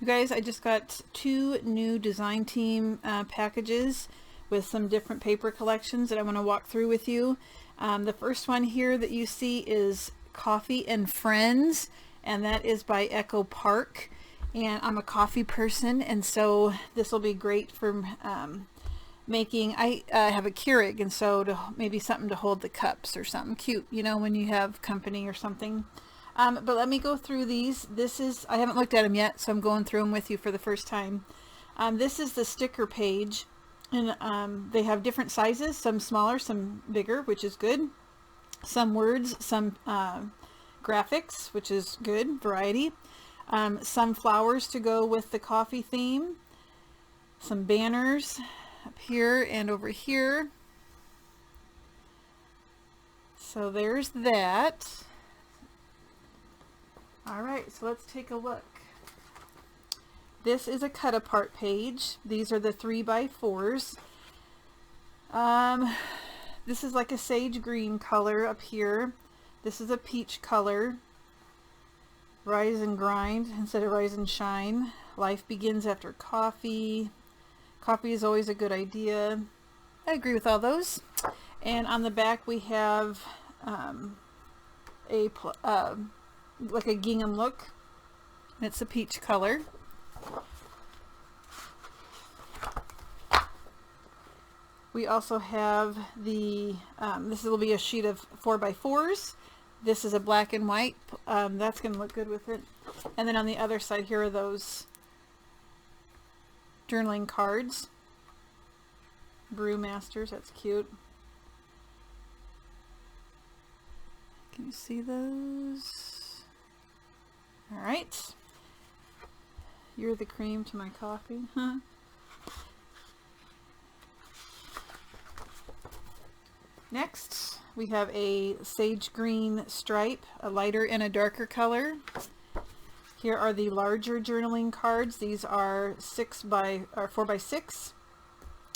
You guys, I just got 2 new design team packages with some different paper collections that I want to walk through with you. The first one here that you see is Coffee and Friends, and that is by Echo Park. And I'm a coffee person, and so this will be great for making. I have a Keurig, and so maybe something to hold the cups or something cute, you know, when you have company or something. But let me go through these. I haven't looked at them yet, so I'm going through them with you for the first time. This is the sticker page, and they have different sizes, some smaller, some bigger, which is good. Some words, some graphics, which is good, variety. Some flowers to go with the coffee theme. Some banners up here and over here. So there's that. Alright, so let's take a look. This is a cut apart page. These are the 3x4s. This is like a sage green color up here. This is a peach color. Rise and grind instead of rise and shine. Life begins after coffee. Coffee is always a good idea. I agree with all those. And on the back we have like a gingham look. It's a peach color. We also have the, this will be a sheet of 4x4s. This is a black and white. That's going to look good with it. And then on the other side here are those journaling cards. Brewmasters, that's cute. Can you see those? All right. You're the cream to my coffee, huh? Next, we have a sage green stripe, a lighter and a darker color. Here are the larger journaling cards. These are 4x6.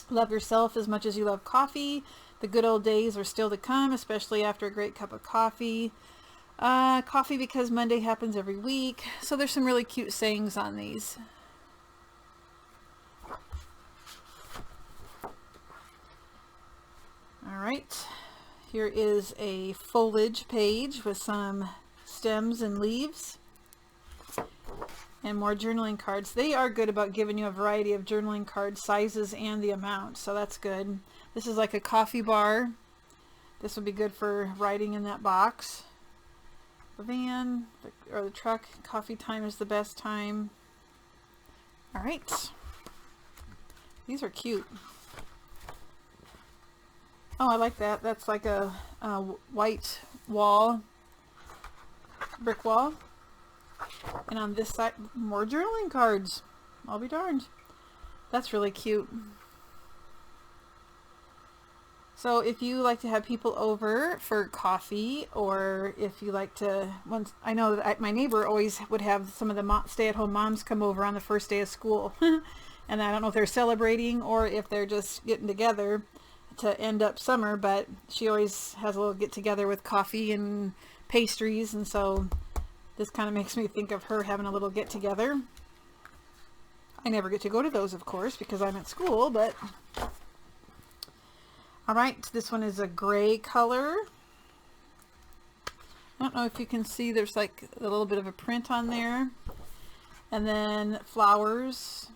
Love yourself as much as you love coffee. The good old days are still to come, especially after a great cup of coffee. Coffee because Monday happens every week. So there's some really cute sayings on these. All right, here is a foliage page with some stems and leaves and more journaling cards. They are good about giving you a variety of journaling card sizes and the amount, so that's good. This is like a coffee bar. This would be good for writing in that box. The van or the truck, coffee time is the best time. All right, these are cute. Oh, I like that. That's like a white wall, brick wall. And on this side, more journaling cards. I'll be darned. That's really cute. So if you like to have people over for coffee, or if you like to, I know that my neighbor always would have some of the stay-at-home moms come over on the first day of school. And I don't know if they're celebrating or if they're just getting together to end up summer, but she always has a little get-together with coffee and pastries, and so this kind of makes me think of her having a little get-together. I never get to go to those, of course, because I'm at school, but all right, this one is a gray color. I don't know if you can see, there's like a little bit of a print on there. And then flowers.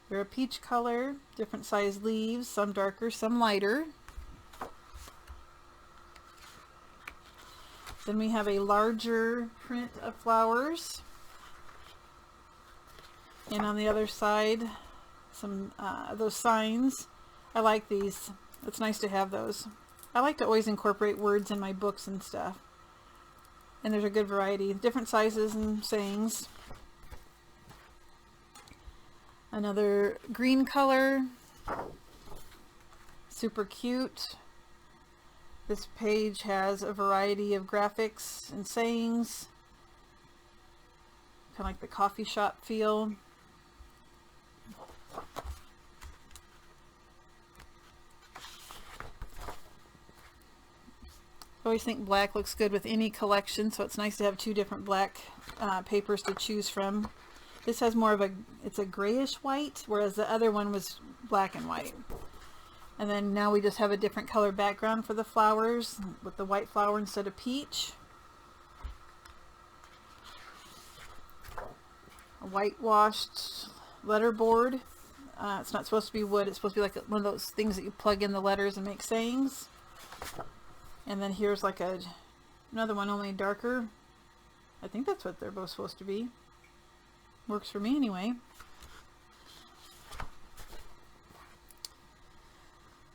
They're a peach color, different size leaves, some darker, some lighter. Then we have a larger print of flowers. And on the other side, some those signs. I like these. It's nice to have those. I like to always incorporate words in my books and stuff. And there's a good variety, different sizes and sayings. Another green color, super cute. This page has a variety of graphics and sayings, kind of like the coffee shop feel. I always think black looks good with any collection, so it's nice to have 2 different black papers to choose from. This has more of a, it's a grayish white, whereas the other one was black and white. And then now we just have a different color background for the flowers with the white flower instead of peach. A whitewashed letterboard. It's not supposed to be wood. It's supposed to be like one of those things that you plug in the letters and make sayings. And then here's like another one, only darker. I think that's what they're both supposed to be. Works for me anyway.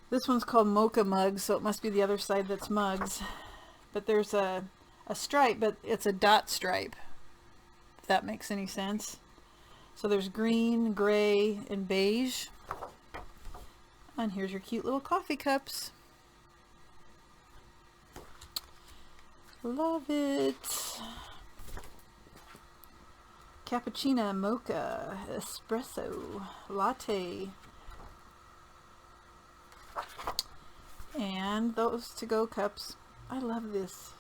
This one's called Mocha Mugs, so it must be the other side that's mugs. But there's a stripe, but it's a dot stripe, if that makes any sense. So there's green, gray, and beige. And here's your cute little coffee cups. Love it. Cappuccino, mocha, espresso, latte. And those to-go cups. I love this.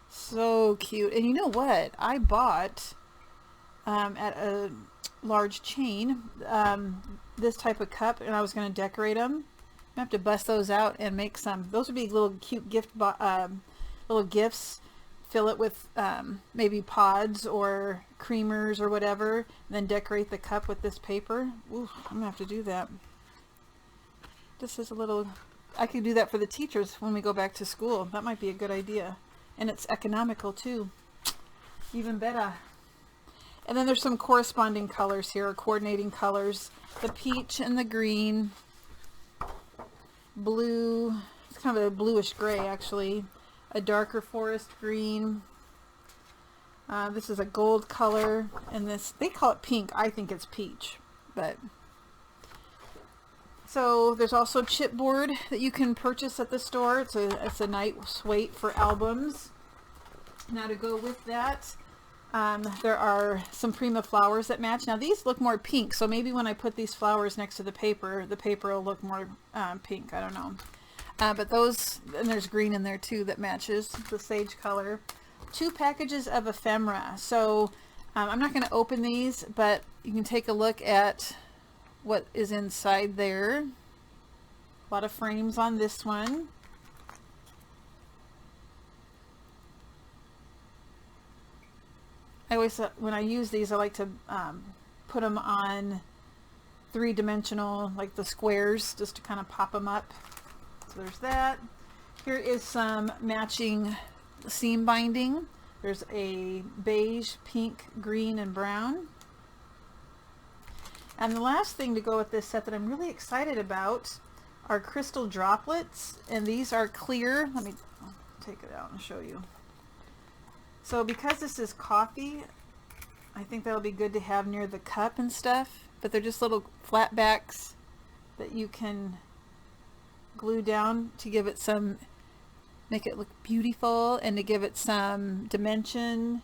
So cute. And you know what? I bought at a large chain this type of cup, and I was going to decorate them. I have to bust those out and make some. Those would be little cute little gifts. Fill it with maybe pods or creamers or whatever, and then decorate the cup with this paper. Ooh, I'm gonna have to do that. This is a little, I could do that for the teachers when we go back to school. That might be a good idea. And it's economical too. Even better. And then there's some corresponding colors here, or coordinating colors. The peach and the green. Blue, it's kind of a bluish gray actually. A darker forest green. This is a gold color, and this, they call it pink. I think it's peach, but. So there's also chipboard that you can purchase at the store. It's a nice weight for albums. Now to go with that, there are some Prima Flowers that match. Now these look more pink, so maybe when I put these flowers next to the paper will look more pink. I don't know. But those, and there's green in there too that matches the sage color. 2 packages of ephemera. So I'm not going to open these, but you can take a look at what is inside there. A lot of frames on this one. I always, when I use these, I like to put them on 3-dimensional, like the squares, just to kind of pop them up. So there's that. Here is some matching seam binding. There's a beige, pink, green, and brown. And the last thing to go with this set that I'm really excited about are crystal droplets. And these are clear. Let me take it out and show you. So because this is coffee, I think that'll be good to have near the cup and stuff. But they're just little flat backs that you can glue down to give it some, make it look beautiful, and to give it some dimension.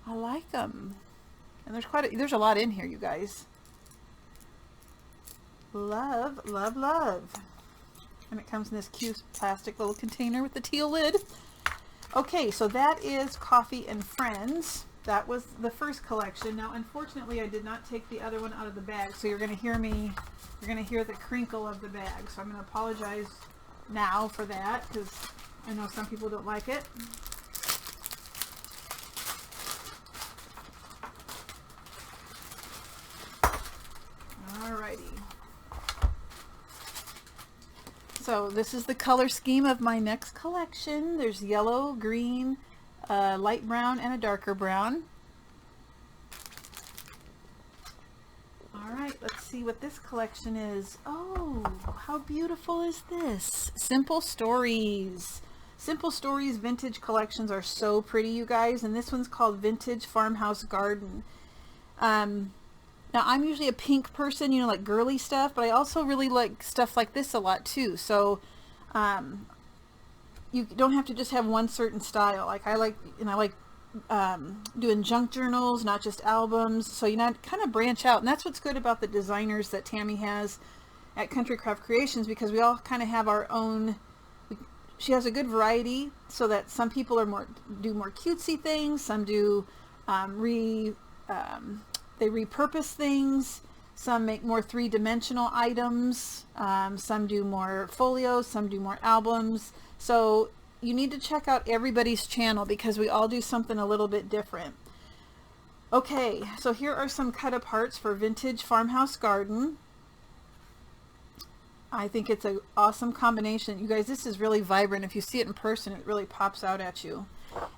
I like them, and there's a lot in here, you guys. Love, love, love. And it comes in this cute plastic little container with the teal lid. Okay, so that is Coffee and Friends. That was the first collection. Now, unfortunately, I did not take the other one out of the bag, so you're going to hear the crinkle of the bag. So I'm going to apologize now for that, because I know some people don't like it. Alrighty. So this is the color scheme of my next collection. There's yellow, green, light brown, and a darker brown. Alright, let's see what this collection is. Oh, how beautiful is this? Simple Stories. Simple Stories vintage collections are so pretty, you guys. And this one's called Vintage Farmhouse Garden. Now, I'm usually a pink person, you know, like girly stuff, but I also really like stuff like this a lot too. So, you don't have to just have one certain style. Like I like doing junk journals, not just albums. So you know, kind of branch out, and that's what's good about the designers that Tammy has at Country Craft Creations, because we all kind of have our own. She has a good variety, so that some people are do more cutesy things, some do they repurpose things. Some make more three-dimensional items. Some do more folios. Some do more albums. So you need to check out everybody's channel because we all do something a little bit different. Okay, so here are some cut aparts for Vintage Farmhouse Garden. I think it's an awesome combination. You guys, this is really vibrant. If you see it in person, it really pops out at you.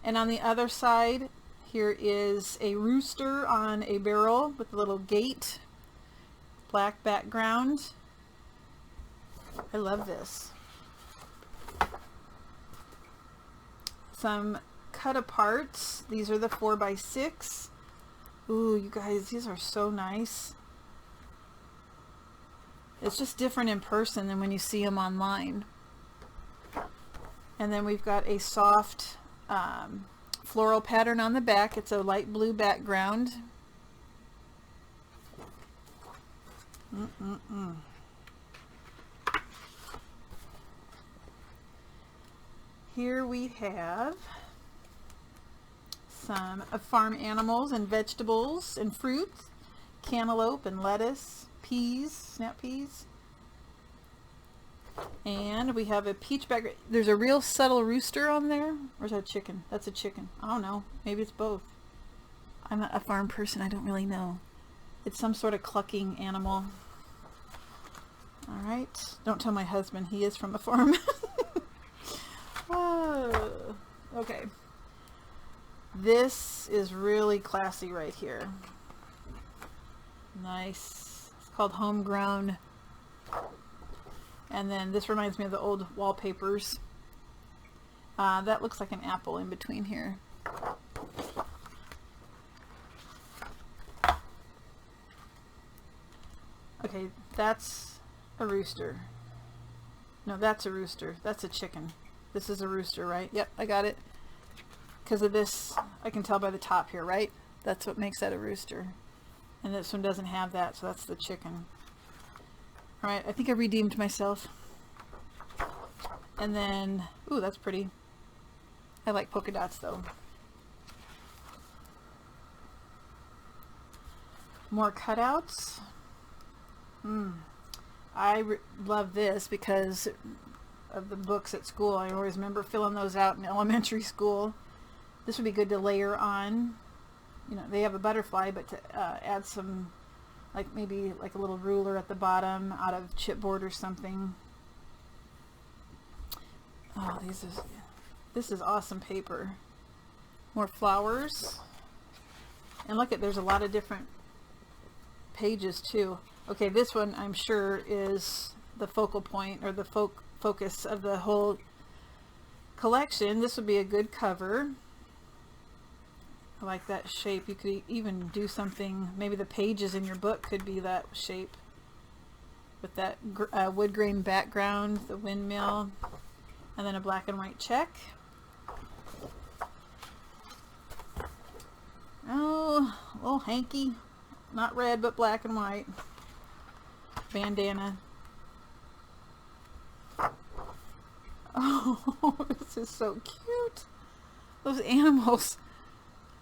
And on the other side, here is a rooster on a barrel with a little gate, black background. I love this. Some cut aparts. These are the 4x6. Ooh, you guys, these are so nice. It's just different in person than when you see them online. And then we've got a soft floral pattern on the back. It's a light blue background. Here we have some farm animals and vegetables and fruits, cantaloupe and lettuce, peas, snap peas. And we have a peach background. There's a real subtle rooster on there. Or is that a chicken? That's a chicken. I don't know. Maybe it's both. I'm not a farm person. I don't really know. It's some sort of clucking animal. All right. Don't tell my husband. He is from a farm. Okay. This is really classy right here. Nice. It's called Homegrown. And then this reminds me of the old wallpapers. That looks like an apple in between here. Okay, that's a rooster. No, that's a rooster. That's a chicken. This is a rooster, right? Yep, I got it. Because of this, I can tell by the top here, right? That's what makes that a rooster. And this one doesn't have that, so that's the chicken. All right, I think I redeemed myself. And then, ooh, that's pretty. I like polka dots though. More cutouts. I love this because of the books at school. I always remember filling those out in elementary school. This would be good to layer on. You know, they have a butterfly, but to add some, like maybe like a little ruler at the bottom out of chipboard or something. Oh, this is awesome paper. More flowers. And look at, there's a lot of different pages too. Okay, this one I'm sure is the focal point or the focus of the whole collection. This would be a good cover. I like that shape. You could even do something, maybe the pages in your book could be that shape with that wood grain background, the windmill, and then a black and white check. Oh, a little hanky, not red but black and white. Bandana. Oh, this is so cute. Those animals.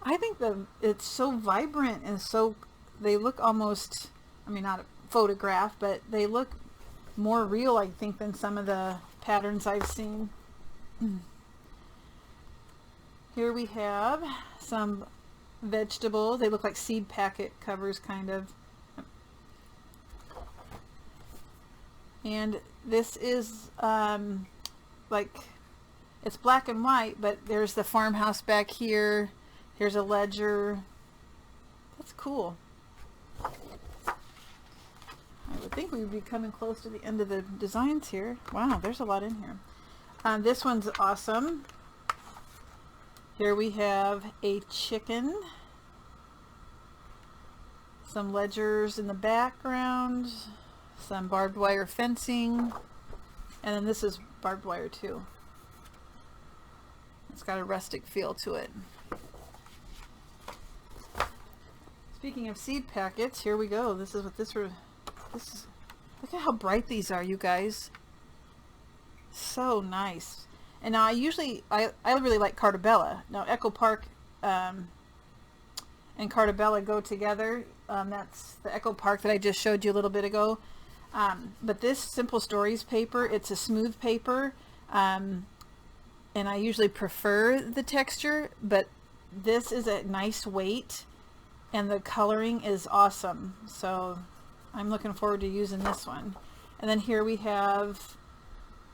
I think it's so vibrant and so, they look almost, I mean, not a photograph, but they look more real, I think, than some of the patterns I've seen. Here we have some vegetables. They look like seed packet covers, kind of. And this is like, it's black and white, but there's the farmhouse back here. Here's a ledger. That's cool. I would think we would be coming close to the end of the designs here. Wow, there's a lot in here. This one's awesome. Here we have a chicken. Some ledgers in the background. Some barbed wire fencing. And then this is barbed wire too. It's got a rustic feel to it. Speaking of seed packets, here we go. This is what this is. Look at how bright these are, you guys. So nice. And now I really like Cartabella. Now Echo Park and Cartabella go together. That's the Echo Park that I just showed you a little bit ago. But this Simple Stories paper, it's a smooth paper, and I usually prefer the texture, but this is a nice weight and the coloring is awesome. So I'm looking forward to using this one. And then here we have,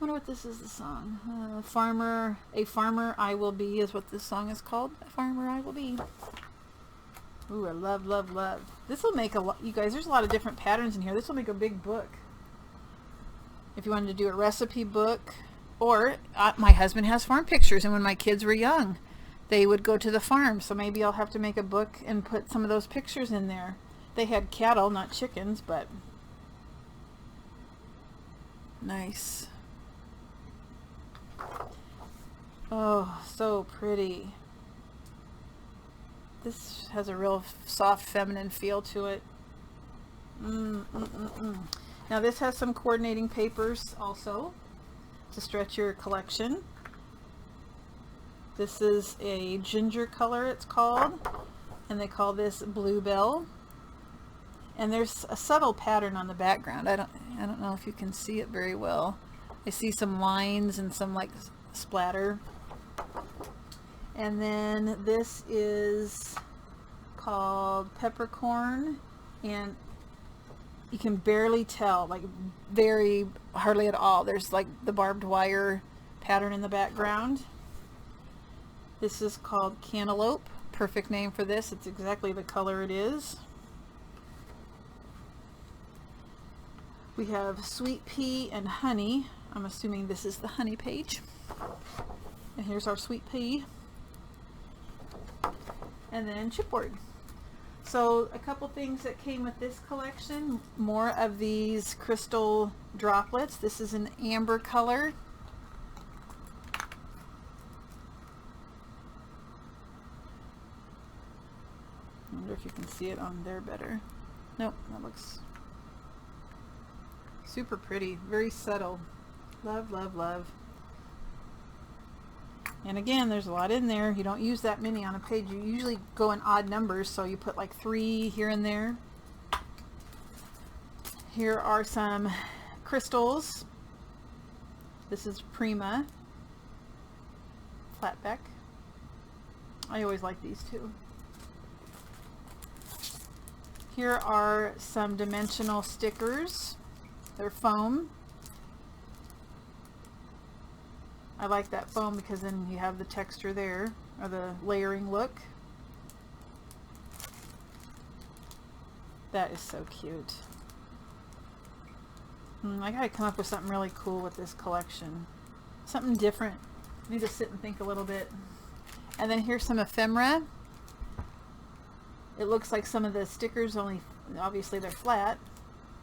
I wonder what this is, the song. A Farmer I Will Be is what this song is called. A Farmer I Will Be. Ooh, I love, love, love. This will make a lot, you guys, there's a lot of different patterns in here. This will make a big book. If you wanted to do a recipe book, or my husband has farm pictures, and when my kids were young, they would go to the farm. So maybe I'll have to make a book and put some of those pictures in there. They had cattle, not chickens, but nice. Oh, so pretty. This has a real soft feminine feel to it. Now this has some coordinating papers also to stretch your collection. This is a ginger color, it's called, and they call this Bluebell. And there's a subtle pattern on the background. I don't know if you can see it very well. I see some lines and some like splatter. And then this is called Peppercorn, and you can barely tell, like very hardly at all. There's like the barbed wire pattern in the background. This is called Cantaloupe. Perfect name for this. It's exactly the color it is. We have Sweet Pea and Honey. I'm assuming this is the honey page. And here's our Sweet Pea. And then chipboard. So a couple things that came with this collection, more of these crystal droplets. This is an amber color. I wonder if you can see it on there better. Nope, that looks super pretty, very subtle. Love, love, love. And again, there's a lot in there. You don't use that many on a page. You usually go in odd numbers, so you put like 3 here and there. Here are some crystals. This is Prima Flatback. I always like these too. Here are some dimensional stickers. They're foam. I like that foam because then you have the texture there, or the layering look. That is so cute. I gotta come up with something really cool with this collection. Something different. I need to sit and think a little bit. And then here's some ephemera. It looks like some of the stickers, only obviously they're flat,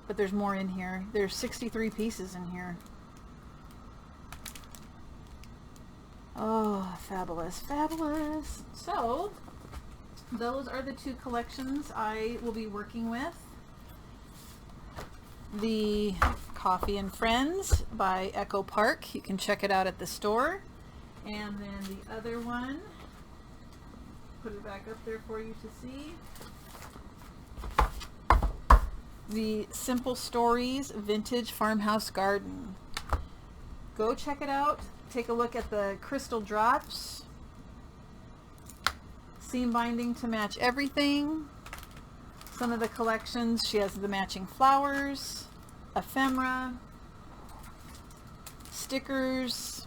but there's more in here. There's 63 pieces in here. Oh, fabulous, fabulous. So those are the 2 collections I will be working with. The Coffee and Friends by Echo Park. You can check it out at the store. And then the other one, put it back up there for you to see. The Simple Stories Vintage Farmhouse Garden. Go check it out. Take a look at the crystal drops. Seam binding to match everything. Some of the collections, she has the matching flowers, ephemera, stickers,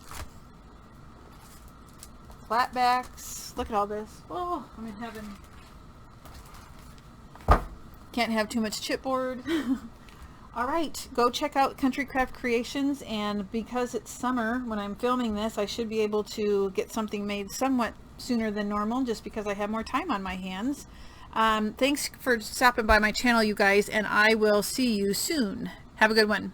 flatbacks. Look at all this. Oh, I'm in heaven. Can't have too much chipboard. All right, go check out Country Craft Creations, and because it's summer when I'm filming this, I should be able to get something made somewhat sooner than normal just because I have more time on my hands. Thanks for stopping by my channel, you guys, and I will see you soon. Have a good one.